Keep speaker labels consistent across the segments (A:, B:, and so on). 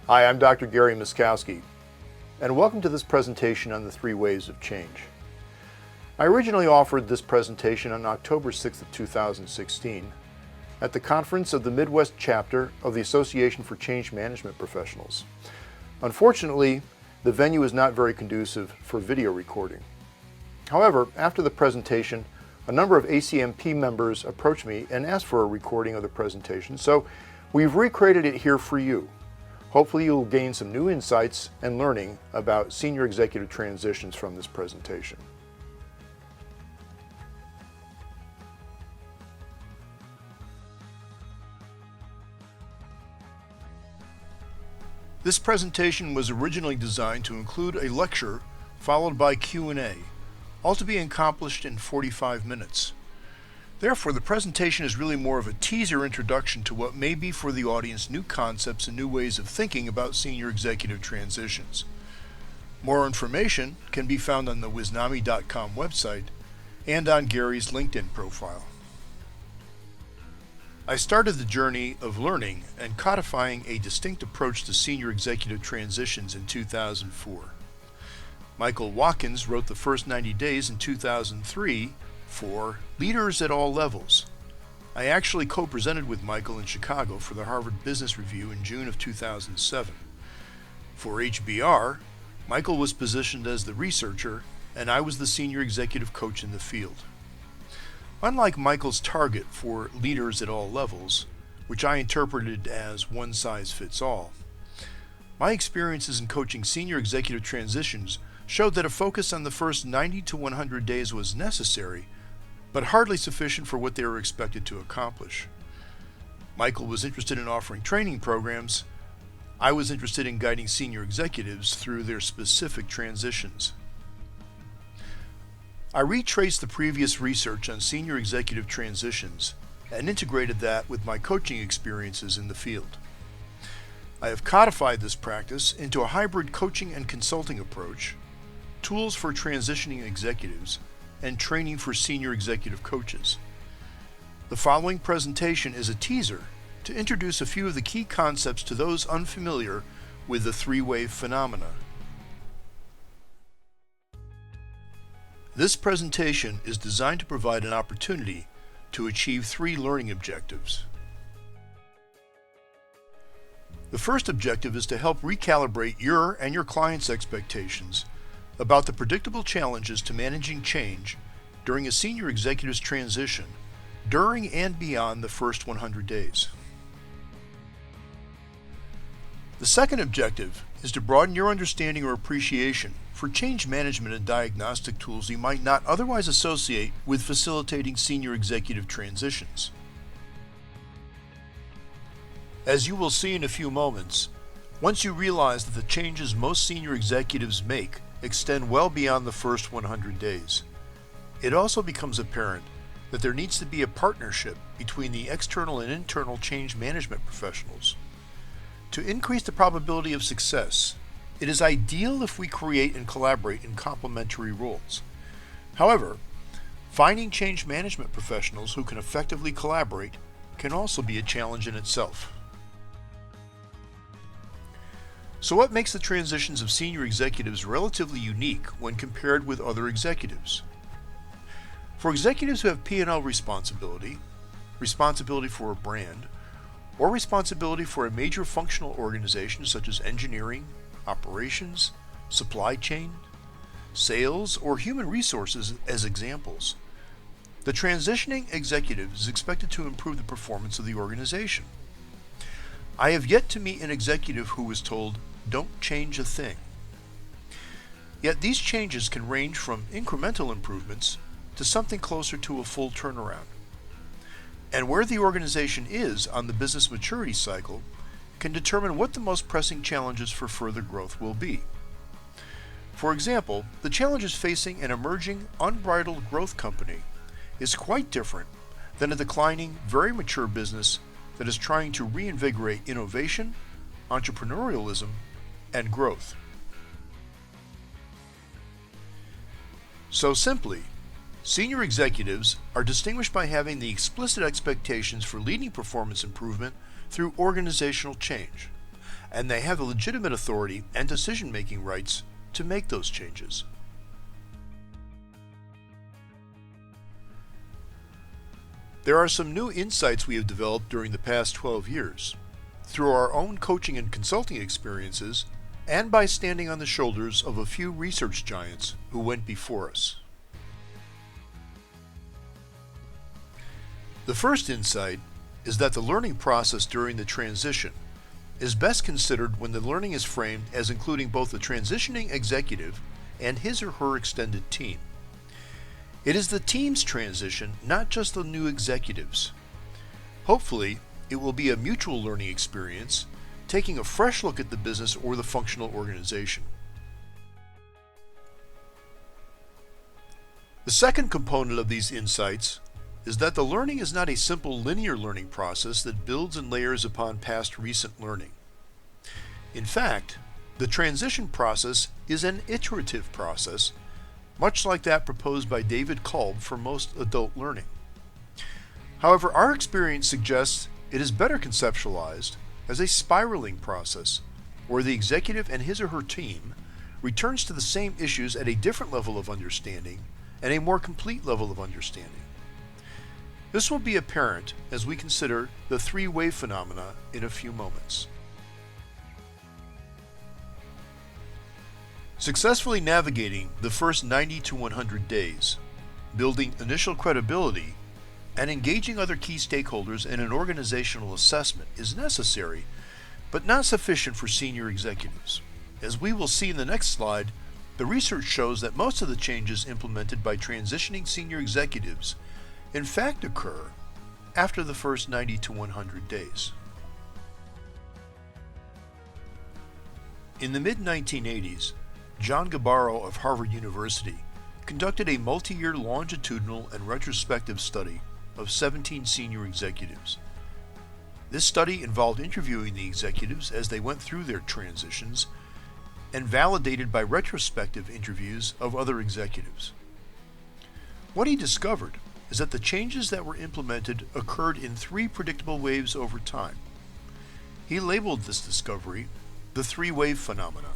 A: Hi, I'm Dr. Gary Myszkowski, and welcome to this presentation on the 3 waves of change. I originally offered this presentation on October 6th of 2016 at the conference of the Midwest chapter of the Association for Change Management Professionals. Unfortunately, the venue is not very conducive for video recording. However, after the presentation, a number of ACMP members approached me and asked for a recording of the presentation, so we've recreated it here for you. Hopefully you'll gain some new insights and learning about senior executive transitions from this presentation. This presentation was originally designed to include a lecture followed by Q&A, all to be accomplished in 45 minutes. Therefore, the presentation is really more of a teaser introduction to what may be for the audience new concepts and new ways of thinking about senior executive transitions. More information can be found on the Wiznami.com website and on Gary's LinkedIn profile. I started the journey of learning and codifying a distinct approach to senior executive transitions in 2004. Michael Watkins wrote the first 90 days in 2003 for Leaders at All Levels. I actually co-presented with Michael in Chicago for the Harvard Business Review in June of 2007. For HBR, Michael was positioned as the researcher and I was the senior executive coach in the field. Unlike Michael's target for Leaders at All Levels, which I interpreted as one size fits all, my experiences in coaching senior executive transitions showed that a focus on the first 90 to 100 days was necessary, but hardly sufficient for what they were expected to accomplish. Michael was interested in offering training programs. I was interested in guiding senior executives through their specific transitions. I retraced the previous research on senior executive transitions and integrated that with my coaching experiences in the field. I have codified this practice into a hybrid coaching and consulting approach, tools for transitioning executives, and training for senior executive coaches. The following presentation is a teaser to introduce a few of the key concepts to those unfamiliar with the 3-wave phenomena. This presentation is designed to provide an opportunity to achieve 3 learning objectives. The first objective is to help recalibrate your and your clients' expectations about the predictable challenges to managing change during a senior executive's transition during and beyond the first 100 days. The second objective is to broaden your understanding or appreciation for change management and diagnostic tools you might not otherwise associate with facilitating senior executive transitions. As you will see in a few moments, once you realize that the changes most senior executives make extend well beyond the first 100 days, it also becomes apparent that there needs to be a partnership between the external and internal change management professionals. To increase the probability of success, it is ideal if we create and collaborate in complementary roles. However, finding change management professionals who can effectively collaborate can also be a challenge in itself. So what makes the transitions of senior executives relatively unique when compared with other executives? For executives who have P&L responsibility, responsibility for a brand, or responsibility for a major functional organization such as engineering, operations, supply chain, sales, or human resources as examples, the transitioning executive is expected to improve the performance of the organization. I have yet to meet an executive who was told, "Don't change a thing." Yet these changes can range from incremental improvements to something closer to a full turnaround. And where the organization is on the business maturity cycle can determine what the most pressing challenges for further growth will be. For example, the challenges facing an emerging, unbridled growth company is quite different than a declining, very mature business that is trying to reinvigorate innovation, entrepreneurialism, and growth. So simply, senior executives are distinguished by having the explicit expectations for leading performance improvement through organizational change, and they have the legitimate authority and decision-making rights to make those changes. There are some new insights we have developed during the past 12 years, through our own coaching and consulting experiences, and by standing on the shoulders of a few research giants who went before us. The first insight is that the learning process during the transition is best considered when the learning is framed as including both the transitioning executive and his or her extended team. It is the team's transition, not just the new executives. Hopefully, it will be a mutual learning experience, taking a fresh look at the business or the functional organization. The second component of these insights is that the learning is not a simple linear learning process that builds and layers upon past recent learning. In fact, the transition process is an iterative process, much like that proposed by David Kolb for most adult learning. However, our experience suggests it is better conceptualized as a spiraling process, where the executive and his or her team returns to the same issues at a different level of understanding and a more complete level of understanding. This will be apparent as we consider the three-wave phenomena in a few moments. Successfully navigating the first 90 to 100 days, building initial credibility, and engaging other key stakeholders in an organizational assessment is necessary, but not sufficient for senior executives. As we will see in the next slide, the research shows that most of the changes implemented by transitioning senior executives in fact occur after the first 90 to 100 days. In the mid-1980s, John Gabbaro of Harvard University conducted a multi-year longitudinal and retrospective study of 17 senior executives. This study involved interviewing the executives as they went through their transitions and validated by retrospective interviews of other executives. What he discovered is that the changes that were implemented occurred in three predictable waves over time. He labeled this discovery the three-wave phenomena.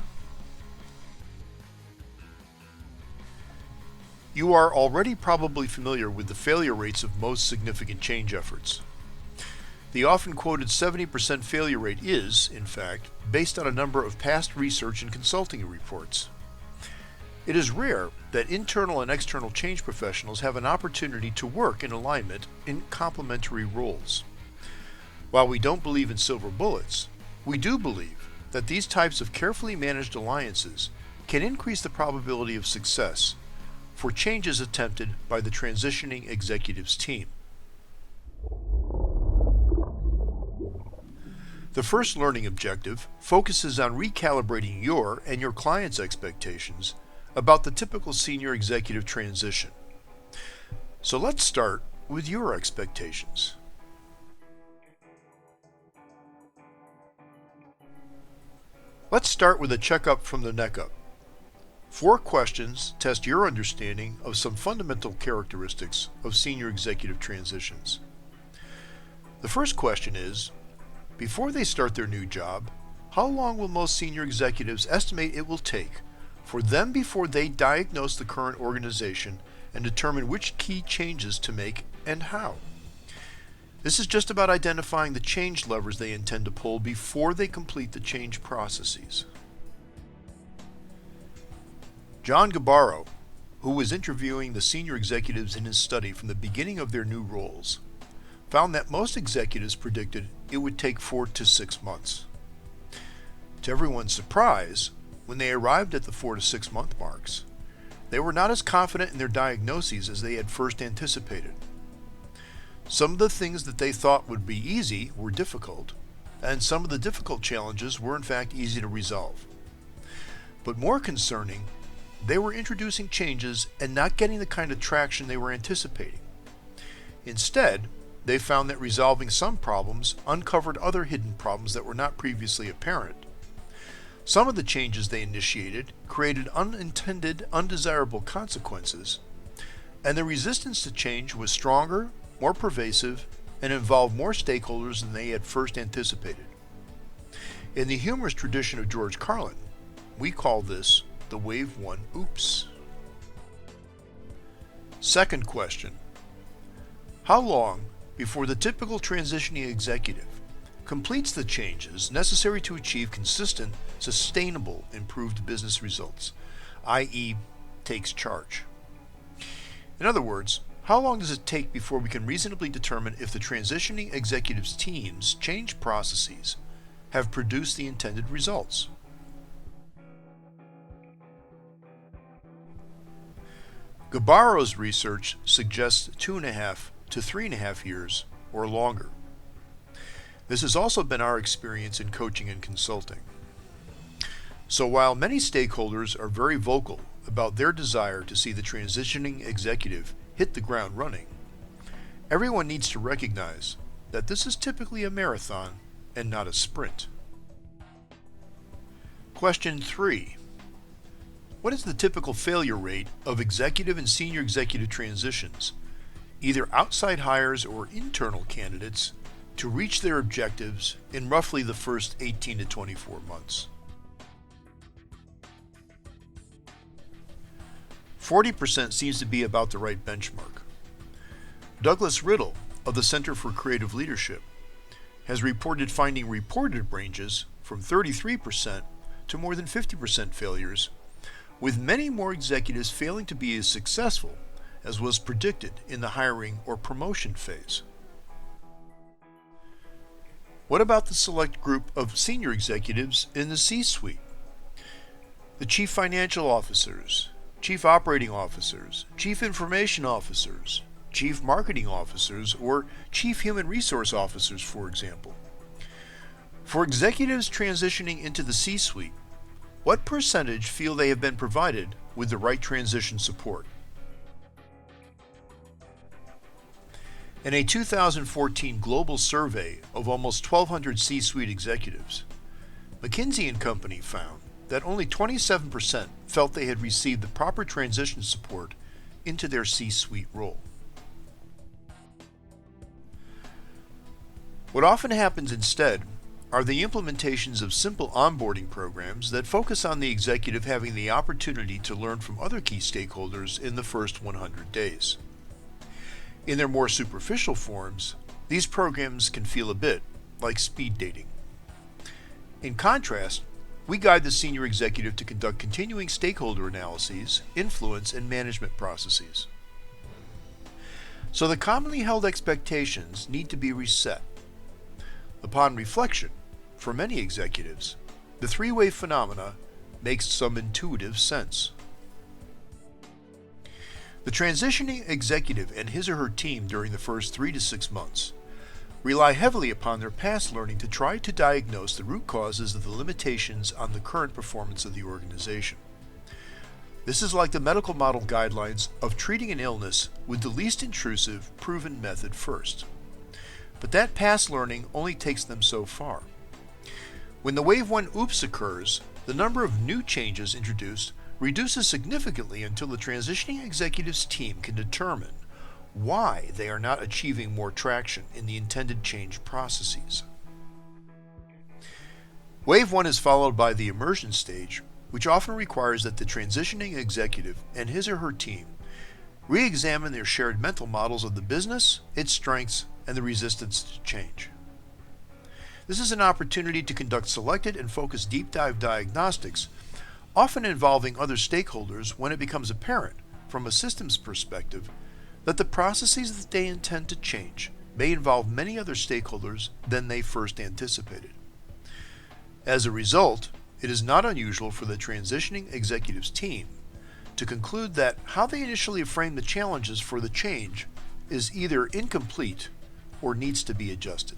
A: You are already probably familiar with the failure rates of most significant change efforts. The often quoted 70% failure rate is, in fact, based on a number of past research and consulting reports. It is rare that internal and external change professionals have an opportunity to work in alignment in complementary roles. While we don't believe in silver bullets, we do believe that these types of carefully managed alliances can increase the probability of success for changes attempted by the transitioning executives team. The first learning objective focuses on recalibrating your and your client's expectations about the typical senior executive transition. So let's start with your expectations. Let's start with a checkup from the neck up. 4 questions test your understanding of some fundamental characteristics of senior executive transitions. The first question is, before they start their new job, how long will most senior executives estimate it will take for them before they diagnose the current organization and determine which key changes to make and how? This is just about identifying the change levers they intend to pull before they complete the change processes. John Gabbaro, who was interviewing the senior executives in his study from the beginning of their new roles, found that most executives predicted it would take 4 to 6 months. To everyone's surprise, when they arrived at the 4 to 6 month marks, they were not as confident in their diagnoses as they had first anticipated. Some of the things that they thought would be easy were difficult, and some of the difficult challenges were in fact easy to resolve. But more concerning, they were introducing changes and not getting the kind of traction they were anticipating. Instead, they found that resolving some problems uncovered other hidden problems that were not previously apparent. Some of the changes they initiated created unintended, undesirable consequences, and the resistance to change was stronger, more pervasive, and involved more stakeholders than they had first anticipated. In the humorous tradition of George Carlin, we call this the Wave 1 Oops. Second question. How long before the typical transitioning executive completes the changes necessary to achieve consistent, sustainable, improved business results, i.e., takes charge? In other words, how long does it take before we can reasonably determine if the transitioning executive's team's change processes have produced the intended results? Gabarro's research suggests 2.5 to 3.5 years or longer. This has also been our experience in coaching and consulting. So while many stakeholders are very vocal about their desire to see the transitioning executive hit the ground running, everyone needs to recognize that this is typically a marathon and not a sprint. Question 3. What is the typical failure rate of executive and senior executive transitions, either outside hires or internal candidates, to reach their objectives in roughly the first 18 to 24 months? 40% seems to be about the right benchmark. Douglas Riddle of the Center for Creative Leadership has reported finding reported ranges from 33% to more than 50% failures, with many more executives failing to be as successful as was predicted in the hiring or promotion phase. What about the select group of senior executives in the C-suite? The chief financial officers, chief operating officers, chief information officers, chief marketing officers, or chief human resource officers, for example. For executives transitioning into the C-suite, what percentage feel they have been provided with the right transition support? In a 2014 global survey of almost 1,200 C-suite executives, McKinsey & Company found that only 27% felt they had received the proper transition support into their C-suite role. What often happens instead are the implementations of simple onboarding programs that focus on the executive having the opportunity to learn from other key stakeholders in the first 100 days. In their more superficial forms, these programs can feel a bit like speed dating. In contrast, we guide the senior executive to conduct continuing stakeholder analyses, influence, and management processes. So the commonly held expectations need to be reset. Upon reflection, for many executives, the three-way phenomena makes some intuitive sense. The transitioning executive and his or her team during the first 3 to 6 months rely heavily upon their past learning to try to diagnose the root causes of the limitations on the current performance of the organization. This is like the medical model guidelines of treating an illness with the least intrusive, proven method first. But that past learning only takes them so far. When the Wave 1 Oops occurs, the number of new changes introduced reduces significantly until the transitioning executive's team can determine why they are not achieving more traction in the intended change processes. Wave 1 is followed by the Immersion Stage, which often requires that the transitioning executive and his or her team re-examine their shared mental models of the business, its strengths, and the resistance to change. This is an opportunity to conduct selected and focused deep dive diagnostics, often involving other stakeholders when it becomes apparent, from a systems perspective, that the processes that they intend to change may involve many other stakeholders than they first anticipated. As a result, it is not unusual for the transitioning executive's team to conclude that how they initially framed the challenges for the change is either incomplete or needs to be adjusted.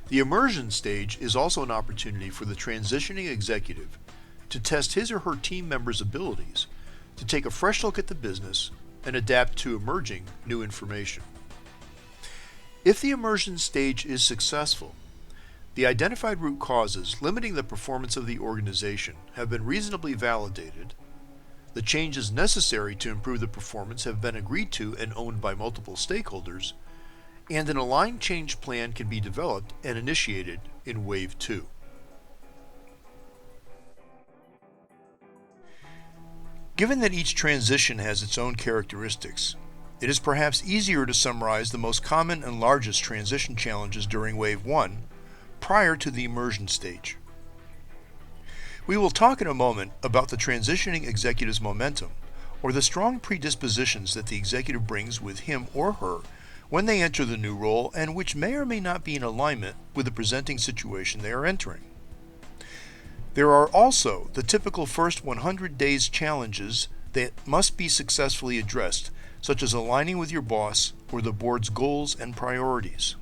A: The immersion stage is also an opportunity for the transitioning executive to test his or her team members' abilities to take a fresh look at the business and adapt to emerging new information. If the immersion stage is successful, the identified root causes limiting the performance of the organization have been reasonably validated, the changes necessary to improve the performance have been agreed to and owned by multiple stakeholders, and an aligned change plan can be developed and initiated in Wave 2. Given that each transition has its own characteristics, it is perhaps easier to summarize the most common and largest transition challenges during Wave 1 prior to the immersion stage. We will talk in a moment about the transitioning executive's momentum, or the strong predispositions that the executive brings with him or her when they enter the new role, and which may or may not be in alignment with the presenting situation they are entering. There are also the typical first 100 days challenges that must be successfully addressed, such as aligning with your boss or the board's goals and priorities.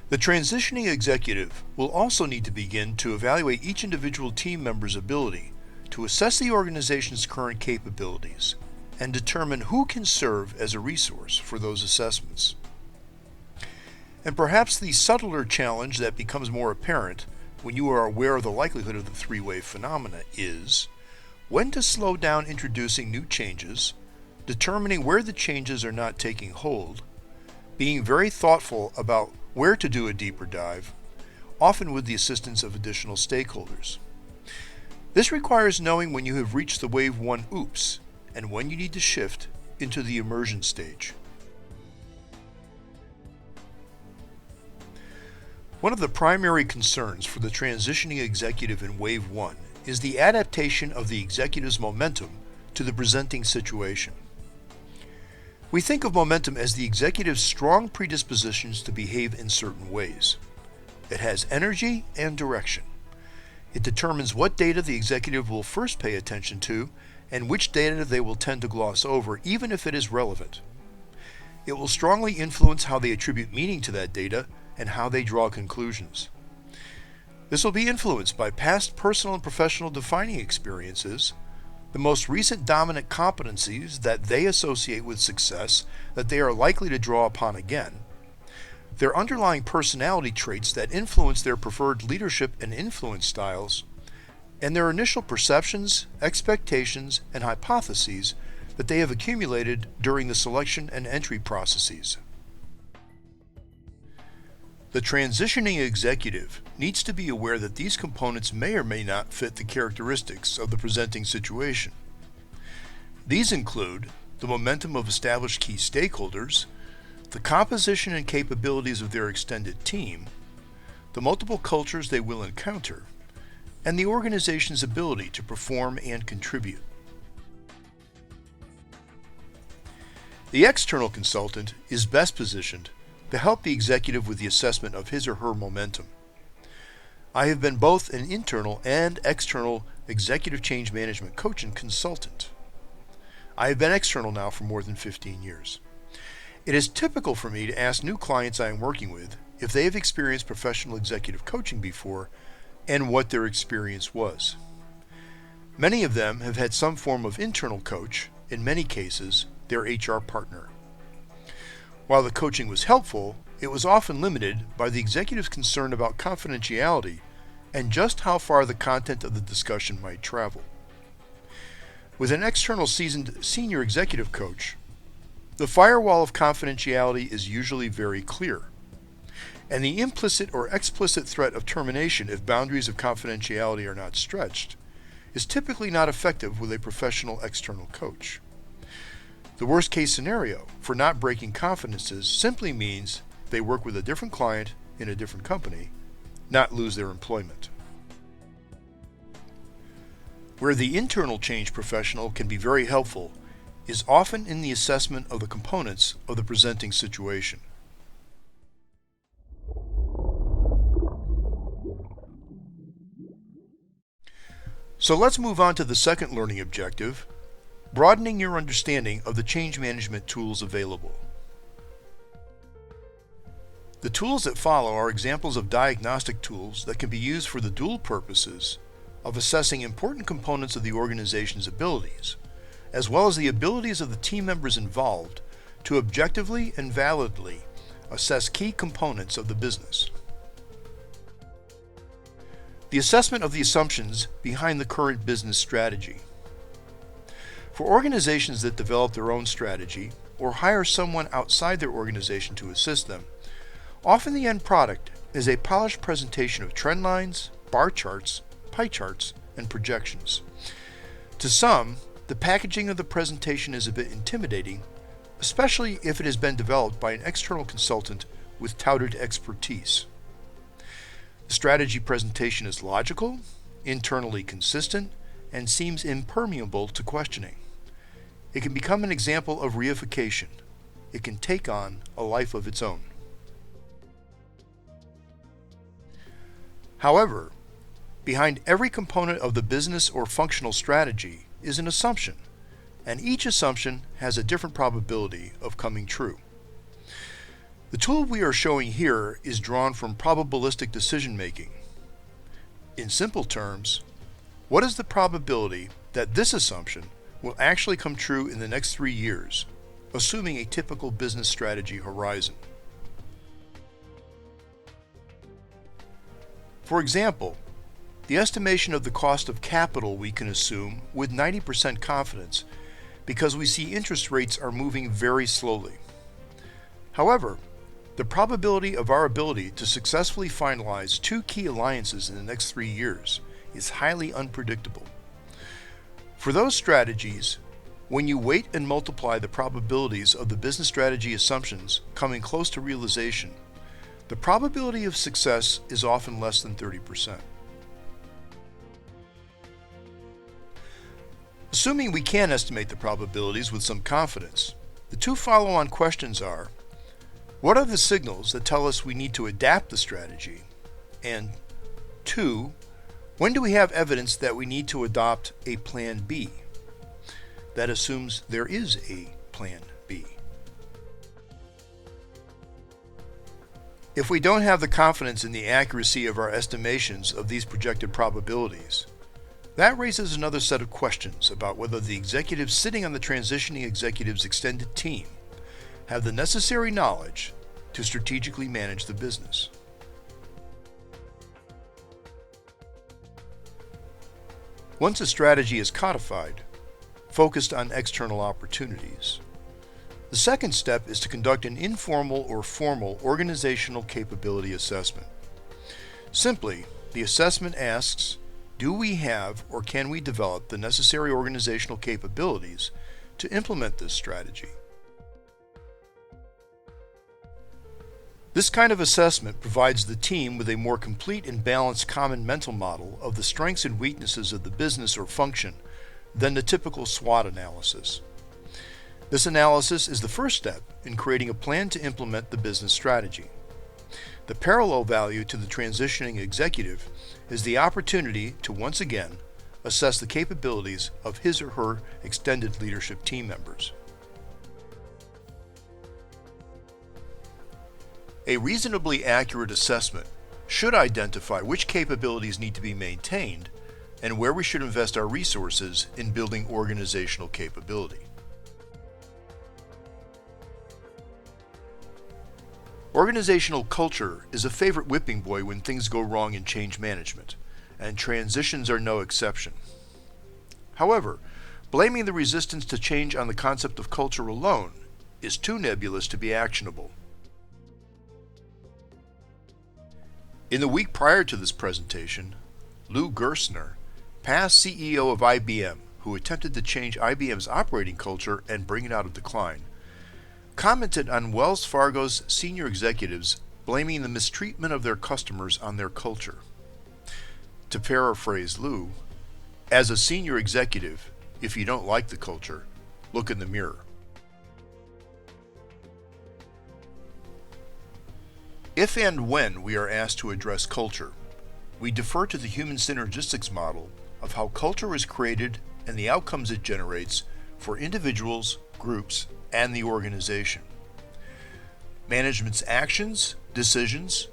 A: The transitioning executive will also need to begin to evaluate each individual team member's ability to assess the organization's current capabilities and determine who can serve as a resource for those assessments. And perhaps the subtler challenge that becomes more apparent when you are aware of the likelihood of the three-wave phenomena is when to slow down introducing new changes, determining where the changes are not taking hold, being very thoughtful about where to do a deeper dive, often with the assistance of additional stakeholders. This requires knowing when you have reached the Wave 1 oops and when you need to shift into the immersion stage. One of the primary concerns for the transitioning executive in Wave 1 is the adaptation of the executive's momentum to the presenting situation. We think of momentum as the executive's strong predispositions to behave in certain ways. It has energy and direction. It determines what data the executive will first pay attention to and which data they will tend to gloss over, even if it is relevant. It will strongly influence how they attribute meaning to that data and how they draw conclusions. This will be influenced by past personal and professional defining experiences, the most recent dominant competencies that they associate with success that they are likely to draw upon again, their underlying personality traits that influence their preferred leadership and influence styles, and their initial perceptions, expectations, and hypotheses that they have accumulated during the selection and entry processes. The transitioning executive needs to be aware that these components may or may not fit the characteristics of the presenting situation. These include the momentum of established key stakeholders, the composition and capabilities of their extended team, the multiple cultures they will encounter, and the organization's ability to perform and contribute. The external consultant is best positioned to help the executive with the assessment of his or her momentum. I have been both an internal and external executive change management coach and consultant. I have been external now for more than 15 years. It is typical for me to ask new clients I am working with if they have experienced professional executive coaching before and what their experience was. Many of them have had some form of internal coach, in many cases, their HR partner. While the coaching was helpful, it was often limited by the executive's concern about confidentiality and just how far the content of the discussion might travel. With an external seasoned senior executive coach, the firewall of confidentiality is usually very clear, and the implicit or explicit threat of termination if boundaries of confidentiality are not stretched is typically not effective with a professional external coach. The worst case scenario for not breaking confidences simply means they work with a different client in a different company, not lose their employment. Where the internal change professional can be very helpful is often in the assessment of the components of the presenting situation. So let's move on to the second learning objective, broadening your understanding of the change management tools available. The tools that follow are examples of diagnostic tools that can be used for the dual purposes of assessing important components of the organization's abilities, as well as the abilities of the team members involved to objectively and validly assess key components of the business. The assessment of the assumptions behind the current business strategy. For organizations that develop their own strategy or hire someone outside their organization to assist them, Often the end product is a polished presentation of trend lines, bar charts, pie charts, and projections. To some, the packaging of the presentation is a bit intimidating, especially if it has been developed by an external consultant with touted expertise. The strategy presentation is logical, internally consistent, and seems impermeable to questioning. It can become an example of reification. It can take on a life of its own. However, behind every component of the business or functional strategy is an assumption, and each assumption has a different probability of coming true. The tool we are showing here is drawn from probabilistic decision making. In simple terms, what is the probability that this assumption will actually come true in the next 3 years, assuming a typical business strategy horizon? For example, the estimation of the cost of capital we can assume with 90% confidence because we see interest rates are moving very slowly. However, the probability of our ability to successfully finalize 2 key alliances in the next 3 years is highly unpredictable. For those strategies, when you weight and multiply the probabilities of the business strategy assumptions coming close to realization, the probability of success is often less than 30%. Assuming we can estimate the probabilities with some confidence, the 2 follow-on questions are: what are the signals that tell us we need to adapt the strategy? And 2, when do we have evidence that we need to adopt a plan B? That assumes there is a plan B. If we don't have the confidence in the accuracy of our estimations of these projected probabilities, that raises another set of questions about whether the executives sitting on the transitioning executive's extended team have the necessary knowledge to strategically manage the business. Once a strategy is codified, focused on external opportunities, the second step is to conduct an informal or formal organizational capability assessment. Simply, the assessment asks, do we have or can we develop the necessary organizational capabilities to implement this strategy? This kind of assessment provides the team with a more complete and balanced common mental model of the strengths and weaknesses of the business or function than the typical SWOT analysis. This analysis is the first step in creating a plan to implement the business strategy. The parallel value to the transitioning executive is the opportunity to once again assess the capabilities of his or her extended leadership team members. A reasonably accurate assessment should identify which capabilities need to be maintained and where we should invest our resources in building organizational capability. Organizational culture is a favorite whipping boy when things go wrong in change management, and transitions are no exception. However, blaming the resistance to change on the concept of culture alone is too nebulous to be actionable. In the week prior to this presentation, Lou Gerstner, past CEO of IBM, who attempted to change IBM's operating culture and bring it out of decline, commented on Wells Fargo's senior executives blaming the mistreatment of their customers on their culture. To paraphrase Lou, as a senior executive, if you don't like the culture, look in the mirror. If and when we are asked to address culture, we defer to the human synergistics model of how culture is created and the outcomes it generates for individuals, groups, and the organization. Management's actions, decisions,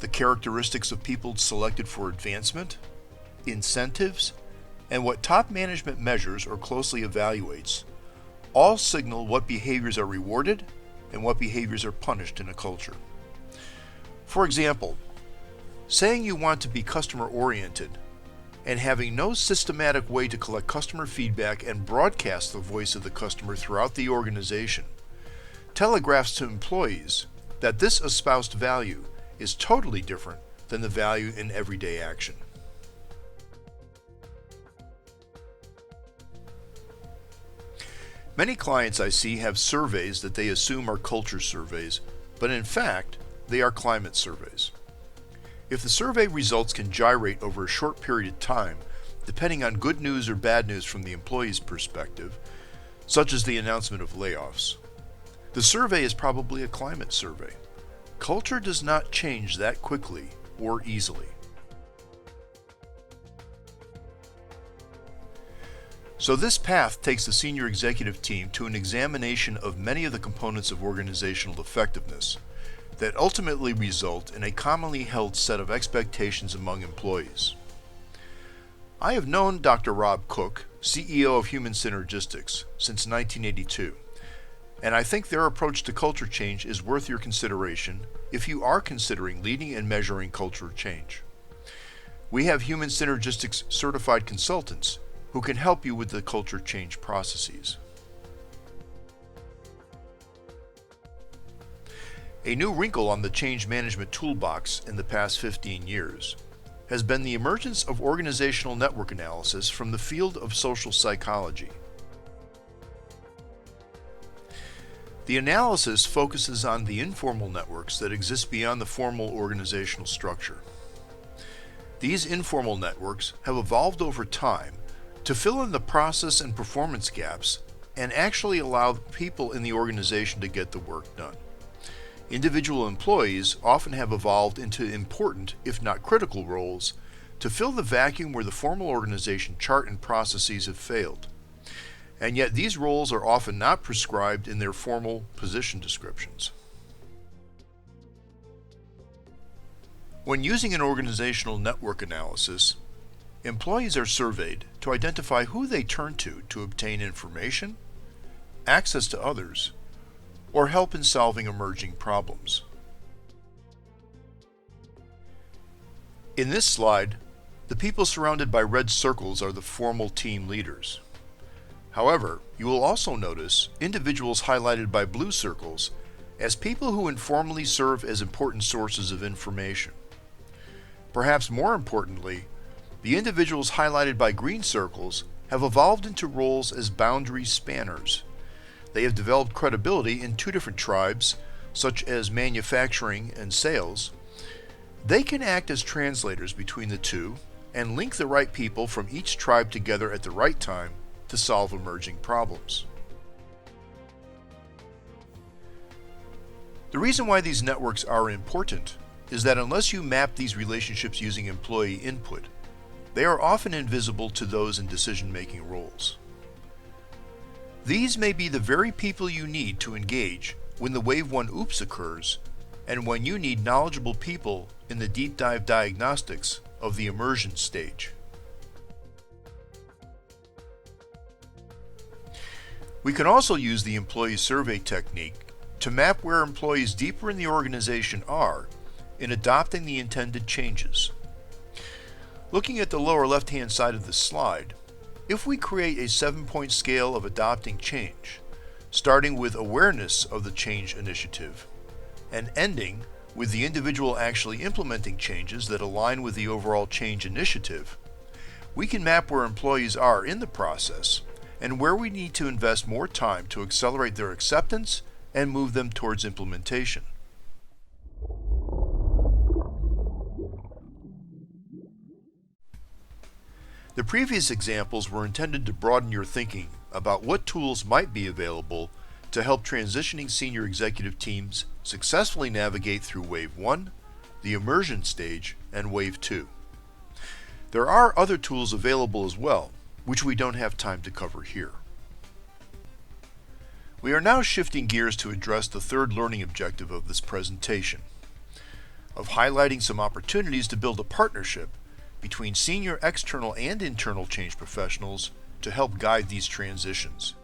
A: the characteristics of people selected for advancement, incentives, and what top management measures or closely evaluates all signal what behaviors are rewarded and what behaviors are punished in a culture. For example, saying you want to be customer-oriented and having no systematic way to collect customer feedback and broadcast the voice of the customer throughout the organization telegraphs to employees that this espoused value is totally different than the value in everyday action. Many clients I see have surveys that they assume are culture surveys, but in fact, they are climate surveys. If the survey results can gyrate over a short period of time, depending on good news or bad news from the employee's perspective, such as the announcement of layoffs, the survey is probably a climate survey. Culture does not change that quickly or easily. So this path takes the senior executive team to an examination of many of the components of organizational effectiveness that ultimately result in a commonly held set of expectations among employees. I have known Dr. Rob Cook, CEO of Human Synergistics, since 1982, and I think their approach to culture change is worth your consideration if you are considering leading and measuring culture change. We have Human Synergistics certified consultants who can help you with the culture change processes. A new wrinkle on the change management toolbox in the past 15 years has been the emergence of organizational network analysis from the field of social psychology. The analysis focuses on the informal networks that exist beyond the formal organizational structure. These informal networks have evolved over time to fill in the process and performance gaps and actually allow people in the organization to get the work done. Individual employees often have evolved into important, if not critical, roles to fill the vacuum where the formal organization chart and processes have failed. And yet these roles are often not prescribed in their formal position descriptions. When using an organizational network analysis, employees are surveyed to identify who they turn to obtain information, access to others, or help in solving emerging problems. In this slide, the people surrounded by red circles are the formal team leaders. However, you will also notice individuals highlighted by blue circles as people who informally serve as important sources of information. Perhaps more importantly, the individuals highlighted by green circles have evolved into roles as boundary spanners. They have developed credibility in two different tribes, such as manufacturing and sales. They can act as translators between the two and link the right people from each tribe together at the right time to solve emerging problems. The reason why these networks are important is that unless you map these relationships using employee input, they are often invisible to those in decision-making roles. These may be the very people you need to engage when the Wave 1 oops occurs and when you need knowledgeable people in the deep dive diagnostics of the immersion stage. We can also use the employee survey technique to map where employees deeper in the organization are in adopting the intended changes. Looking at the lower left-hand side of the slide, if we create a 7-point scale of adopting change, starting with awareness of the change initiative and ending with the individual actually implementing changes that align with the overall change initiative, we can map where employees are in the process and where we need to invest more time to accelerate their acceptance and move them towards implementation. The previous examples were intended to broaden your thinking about what tools might be available to help transitioning senior executive teams successfully navigate through Wave 1, the Immersion Stage, and Wave 2. There are other tools available as well, which we don't have time to cover here. We are now shifting gears to address the third learning objective of this presentation, of highlighting some opportunities to build a partnership between senior external and internal change professionals to help guide these transitions.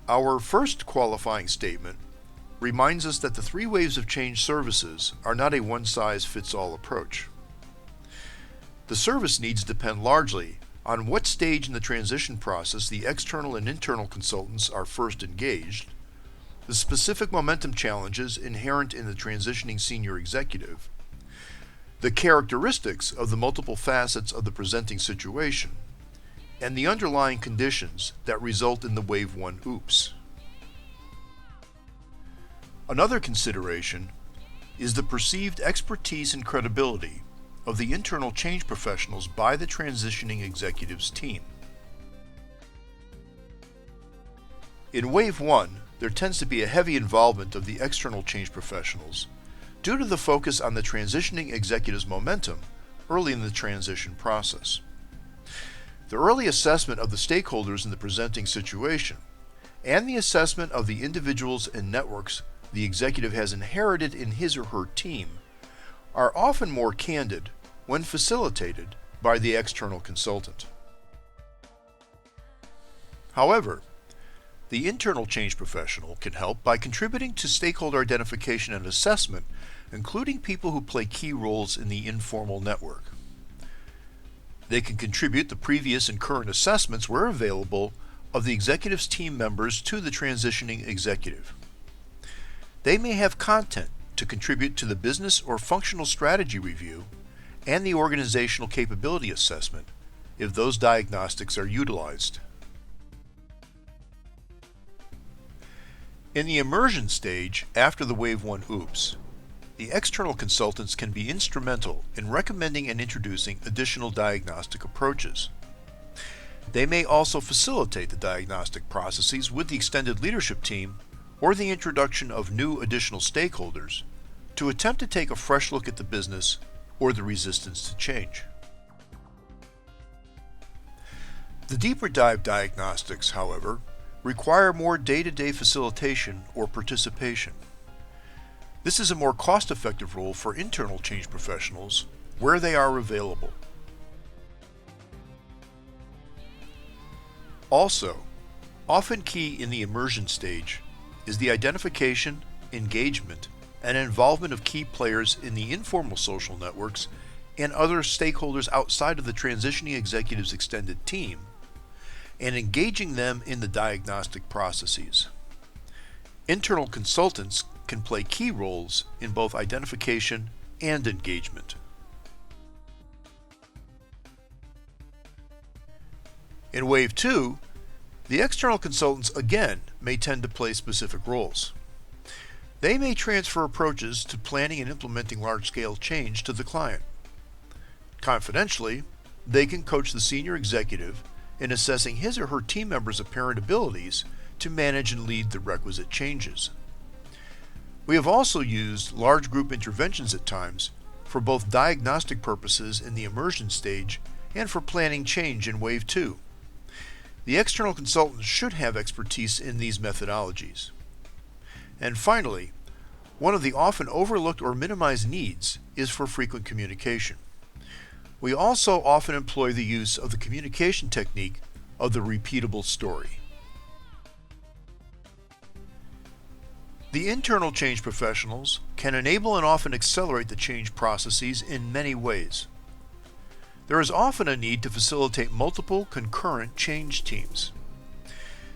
A: Our first qualifying statement reminds us that the 3 waves of change services are not a one-size-fits-all approach. The service needs depend largely on what stage in the transition process the external and internal consultants are first engaged, the specific momentum challenges inherent in the transitioning senior executive, the characteristics of the multiple facets of the presenting situation, and the underlying conditions that result in the Wave 1 oops. Another consideration is the perceived expertise and credibility of the internal change professionals by the transitioning executive's team. In Wave 1, there tends to be a heavy involvement of the external change professionals due to the focus on the transitioning executive's momentum early in the transition process. The early assessment of the stakeholders in the presenting situation and the assessment of the individuals and networks the executive has inherited in his or her team are often more candid when facilitated by the external consultant. However, the internal change professional can help by contributing to stakeholder identification and assessment, including people who play key roles in the informal network. They can contribute the previous and current assessments where available of the executive's team members to the transitioning executive. They may have content to contribute to the business or functional strategy review and the organizational capability assessment if those diagnostics are utilized. In the immersion stage after the Wave 1 oops, the external consultants can be instrumental in recommending and introducing additional diagnostic approaches. They may also facilitate the diagnostic processes with the extended leadership team or the introduction of new additional stakeholders to attempt to take a fresh look at the business or the resistance to change. The deeper dive diagnostics, however, require more day-to-day facilitation or participation. This is a more cost-effective role for internal change professionals where they are available. Also, often key in the immersion stage is the identification, engagement, and involvement of key players in the informal social networks and other stakeholders outside of the transitioning executive's extended team, and engaging them in the diagnostic processes. Internal consultants can play key roles in both identification and engagement. In Wave 2, the external consultants again may tend to play specific roles. They may transfer approaches to planning and implementing large-scale change to the client. Confidentially, they can coach the senior executive in assessing his or her team members' apparent abilities to manage and lead the requisite changes. We have also used large group interventions at times for both diagnostic purposes in the immersion stage and for planning change in Wave 2. The external consultants should have expertise in these methodologies. And finally, one of the often overlooked or minimized needs is for frequent communication. We also often employ the use of the communication technique of the repeatable story. The internal change professionals can enable and often accelerate the change processes in many ways. There is often a need to facilitate multiple concurrent change teams.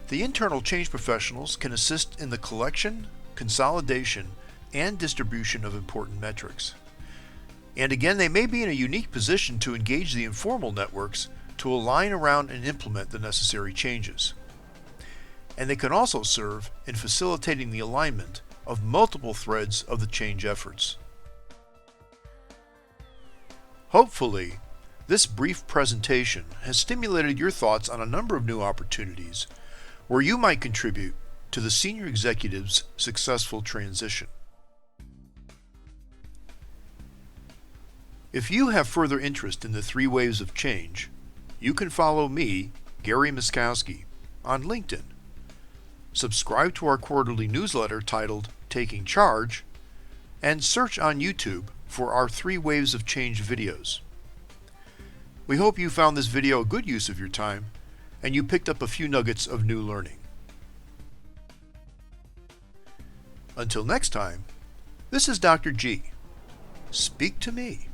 A: The internal change professionals can assist in the collection, consolidation, and distribution of important metrics. And again, they may be in a unique position to engage the informal networks to align around and implement the necessary changes. And they can also serve in facilitating the alignment of multiple threads of the change efforts. Hopefully, this brief presentation has stimulated your thoughts on a number of new opportunities where you might contribute to the senior executive's successful transition. If you have further interest in the 3 waves of change, you can follow me, Gary Myszkowski, on LinkedIn. Subscribe to our quarterly newsletter titled Taking Charge, and search on YouTube for our 3 waves of change videos. We hope you found this video a good use of your time and you picked up a few nuggets of new learning. Until next time, this is Dr. G. Speak to me.